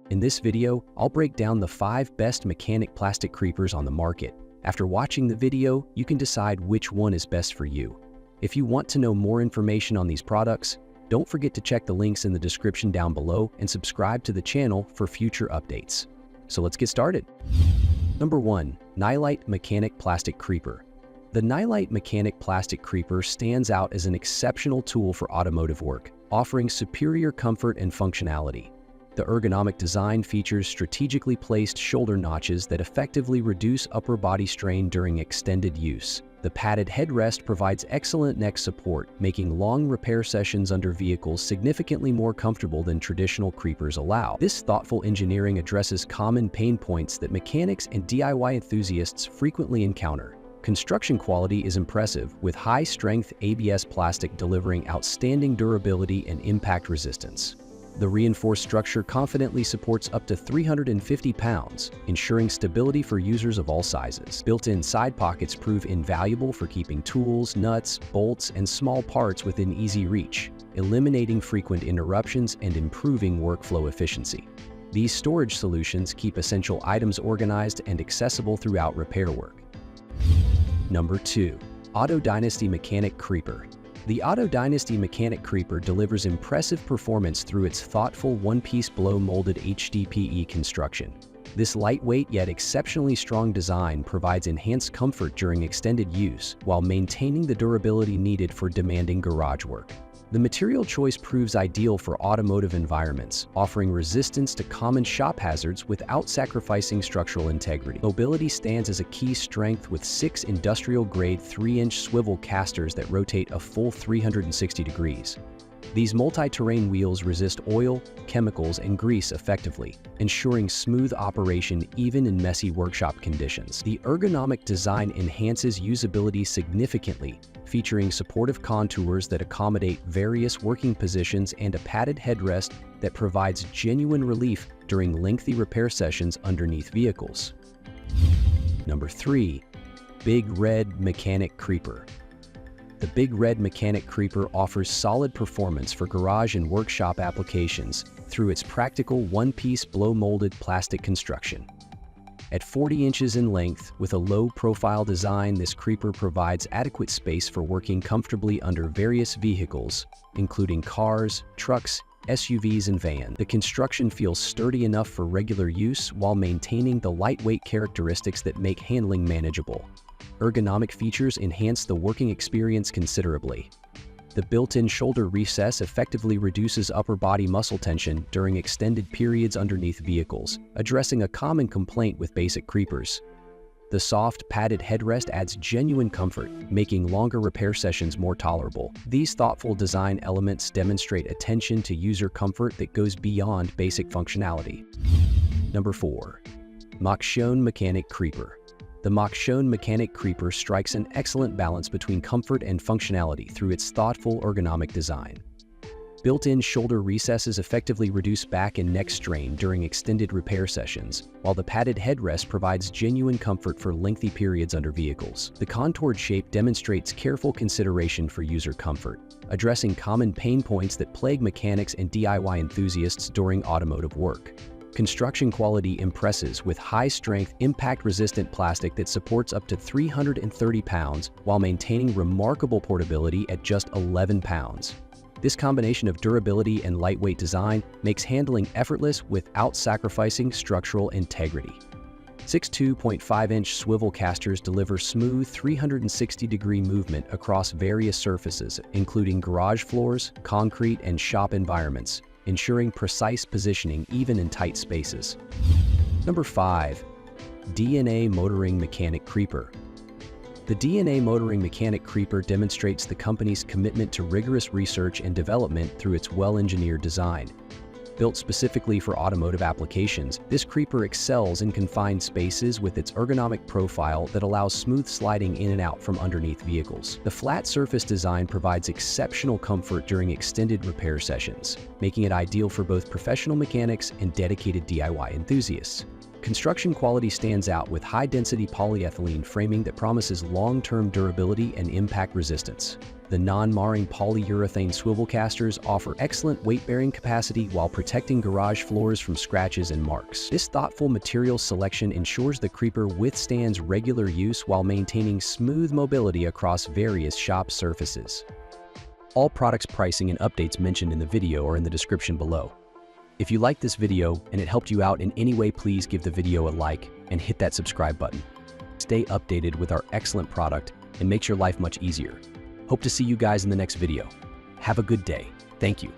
In this video, I'll break down the 5 best mechanic plastic creepers on the market. After watching the video, you can decide which one is best for you. If you want to know more information on these products, don't forget to check the links in the description down below and subscribe to the channel for future updates. So let's get started. Number 1. Nilight Mechanic Plastic Creeper. The Nilight Mechanic Plastic Creeper stands out as an exceptional tool for automotive work, offering superior comfort and functionality. The ergonomic design features strategically placed shoulder notches that effectively reduce upper body strain during extended use. The padded headrest provides excellent neck support, making long repair sessions under vehicles significantly more comfortable than traditional creepers allow. This thoughtful engineering addresses common pain points that mechanics and DIY enthusiasts frequently encounter. Construction quality is impressive, with high-strength ABS plastic delivering outstanding durability and impact resistance. The reinforced structure confidently supports up to 350 pounds, ensuring stability for users of all sizes. Built-in side pockets prove invaluable for keeping tools, nuts, bolts, and small parts within easy reach, eliminating frequent interruptions and improving workflow efficiency. These storage solutions keep essential items organized and accessible throughout repair work. Number 2. Autodynasty Mechanic Creeper. The Autodynasty Mechanic Creeper delivers impressive performance through its thoughtful one-piece blow-molded HDPE construction. This lightweight yet exceptionally strong design provides enhanced comfort during extended use while maintaining the durability needed for demanding garage work. The material choice proves ideal for automotive environments, offering resistance to common shop hazards without sacrificing structural integrity. Mobility stands as a key strength with 6 industrial-grade 3-inch swivel casters that rotate a full 360 degrees. These multi-terrain wheels resist oil, chemicals, and grease effectively, ensuring smooth operation even in messy workshop conditions. The ergonomic design enhances usability significantly, featuring supportive contours that accommodate various working positions and a padded headrest that provides genuine relief during lengthy repair sessions underneath vehicles. Number 3. Big Red Mechanic Creeper. The Big Red Mechanic Creeper offers solid performance for garage and workshop applications through its practical one-piece blow-molded plastic construction. At 40 inches in length, with a low-profile design, this creeper provides adequate space for working comfortably under various vehicles, including cars, trucks, SUVs, and vans. The construction feels sturdy enough for regular use while maintaining the lightweight characteristics that make handling manageable. Ergonomic features enhance the working experience considerably. The built-in shoulder recess effectively reduces upper body muscle tension during extended periods underneath vehicles, addressing a common complaint with basic creepers. The soft, padded headrest adds genuine comfort, making longer repair sessions more tolerable. These thoughtful design elements demonstrate attention to user comfort that goes beyond basic functionality. Number 4. Magshion Mechanic Creeper. The Magshion Mechanic Creeper strikes an excellent balance between comfort and functionality through its thoughtful ergonomic design. Built-in shoulder recesses effectively reduce back and neck strain during extended repair sessions, while the padded headrest provides genuine comfort for lengthy periods under vehicles. The contoured shape demonstrates careful consideration for user comfort, addressing common pain points that plague mechanics and DIY enthusiasts during automotive work. Construction quality impresses with high-strength, impact-resistant plastic that supports up to 330 pounds while maintaining remarkable portability at just 11 pounds. This combination of durability and lightweight design makes handling effortless without sacrificing structural integrity. 6 2.5-inch swivel casters deliver smooth 360-degree movement across various surfaces, including garage floors, concrete, and shop environments, ensuring precise positioning even in tight spaces. Number 5. DNA Motoring Mechanic Creeper. The DNA Motoring Mechanic Creeper demonstrates the company's commitment to rigorous research and development through its well-engineered design. Built specifically for automotive applications, this creeper excels in confined spaces with its ergonomic profile that allows smooth sliding in and out from underneath vehicles. The flat surface design provides exceptional comfort during extended repair sessions, making it ideal for both professional mechanics and dedicated DIY enthusiasts. construction quality stands out with high-density polyethylene framing that promises long-term durability and impact resistance. The non-marring polyurethane swivel casters offer excellent weight-bearing capacity while protecting garage floors from scratches and marks. This thoughtful material selection ensures the creeper withstands regular use while maintaining smooth mobility across various shop surfaces. All products pricing and updates mentioned in the video are in the description below. If you liked this video and it helped you out in any way, please give the video a like and hit that subscribe button. Stay updated with our excellent product and makes your life much easier. Hope to see you guys in the next video. Have a good day. Thank you.